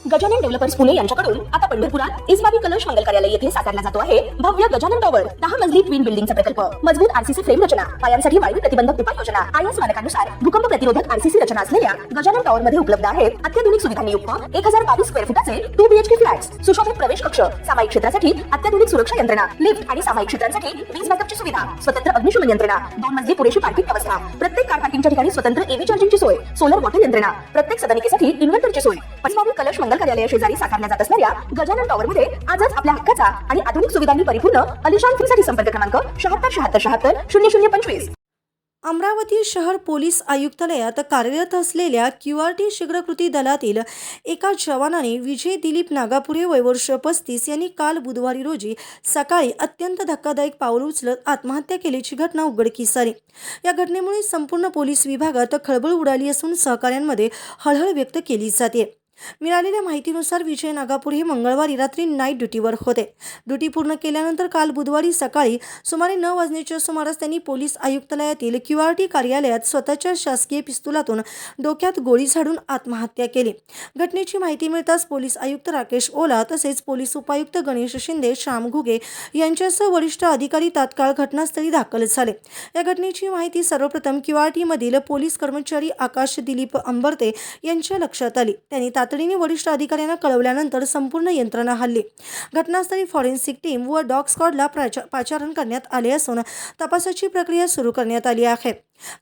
Gajanan developers Pune यांच्याकडून आता पंढरपुरात इस्बाबी कलश मंगल कार्यालय येथे साकारला जातो आहे भव्य गजानन टॉवर 10 मजली ट्विन बिल्डिंगचा प्रकल्प। मजबूत आरसीसी फ्रेम रचना, पायांसाठी वायू प्रतिबंधक उपाययोजना, आयएस मानकानुसार भूकंप प्रतिरोधक आरसीसी रचना असलेल्या गजानन टॉवर मध्ये उपलब्ध आहेत अत्याधुनिक सुविधांनी युक्त 1022 स्क्वेअर फुटाचे 2 बीएचके फ्लॅट्स, सुशोभित प्रवेश कक्ष, सामायिक क्षेत्रासाठी अत्याधुनिक सुरक्षा यंत्रणा, लिफ्ट आणि सामायिक क्षेत्रांसाठी वीज बॅकअपची सुविधा, स्वतंत्र अग्निशमन यंत्रणा, 2 मजली पुरेशी पार्किंग व्यवस्था, प्रत्येक कार पार्किंगच्या ठिकाणी स्वतंत्र एव्ही चार्जिंगची सोय, सोलर वॉटर यंत्रणा, प्रत्येक सदनिकेसाठी इन्व्हर्टरची सोय। इस्बाबी कलश मंगल कार्यालय शेजारी साकारल्या जात असणाऱ्या गजानन टॉवर मध्ये आजच आपल्या हक्काचा आणि आधुनिक सुविधांनी परिपूर्ण अलिशान फ्रीसाठी संपर्क क्रमांक 7676760025। अमरावती शहर पोलीस आयुक्तालयात कार्यरत असलेल्या क्यूआरटी शीघ्रकृती दलातील एका जवानाने विजय दिलीप नागापुरे वय वर्ष 35 यांनी काल बुधवारी रोजी सकाळी अत्यंत धक्कादायक पाऊल उचलत आत्महत्या केल्याची घटना उघडकीस आली। या घटनेमुळे संपूर्ण पोलीस विभागात खळबळ उडाली असून सहकाऱ्यांमध्ये हळहळ व्यक्त केली जाते। मिळालेल्या माहितीनुसार विजय नागापुरे हे मंगळवारी रात्री नाईट ड्युटीवर होते। ड्युटी पूर्ण केल्यानंतर काल बुधवारी सकाळी सुमारे 9 वाजण्याच्या सुमारास त्यांनी पोलीस आयुक्तालयातील क्यूआरटी कार्यालयात स्वतःच्या शासकीय पिस्तुलातून डोक्यात गोळी झाडून आत्महत्या केली। घटनेची माहिती मिळताच पोलीस आयुक्त राकेश ओला तसेच पोलीस उपायुक्त गणेश शिंदे, श्याम घुगे यांच्यासह वरिष्ठ अधिकारी तात्काळ घटनास्थळी दाखल झाले। या घटनेची माहिती सर्वप्रथम क्यूआरटी मधील पोलीस कर्मचारी आकाश दिलीप अंबरते यांच्या लक्षात आली। त्यांनी तातडीने वरिष्ठ अधिकाऱ्यांना कळवल्यानंतर संपूर्ण यंत्रणा हल्ली। घटनास्थळी फॉरेन्सिक टीम व डॉग स्क्वॉडला पाचारण करण्यात आले असून तपासाची प्रक्रिया सुरू करण्यात आली आहे।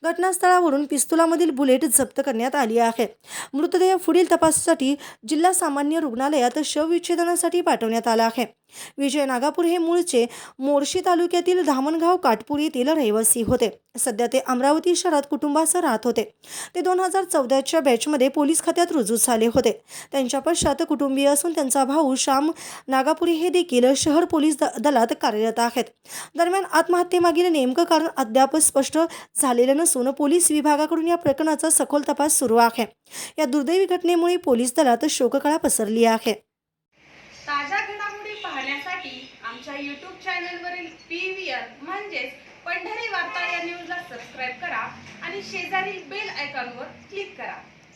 घटनास्थळावरून पिस्तुलामधील बुलेट जप्त करण्यात आली आहे। मृतदेह पुढील तपासासाठी जिल्हा सामान्य रुग्णालयात शवविच्छेदनासाठी पाठवण्यात आला आहे। विजय नागापुरे हे मूळचे मोर्शी तालुक्यातील धामणगाव काटपूर येथील रहिवासी होते। सध्या ते अमरावती शहरात कुटुंबासह राहत होते। ते 2014च्या बॅचमध्ये पोलीस खात्यात रुजू झाले होते। त्यांच्या पश्चात कुटुंबीय असून त्यांचा भाऊ श्याम नागापुरे हे देखील शहर पोलीस दलात कार्यरत आहेत। दरम्यान आत्महत्येमागील नेमकं कारण अद्याप स्पष्ट झालेलं नसून पोलीस विभागाकडून या प्रकरणाचा सखोल तपास सुरू आहे। या दुर्दैवी घटनेमुळे पोलीस दलात शोककळा पसरली आहे। ताज्या घडामोडी पाहण्यासाठी आमच्या YouTube चॅनलवरील PVR म्हणजेच पंढरी वार्ता या न्यूजला सबस्क्राइब करा आणि शेजारील बेल आयकॉनवर क्लिक करा।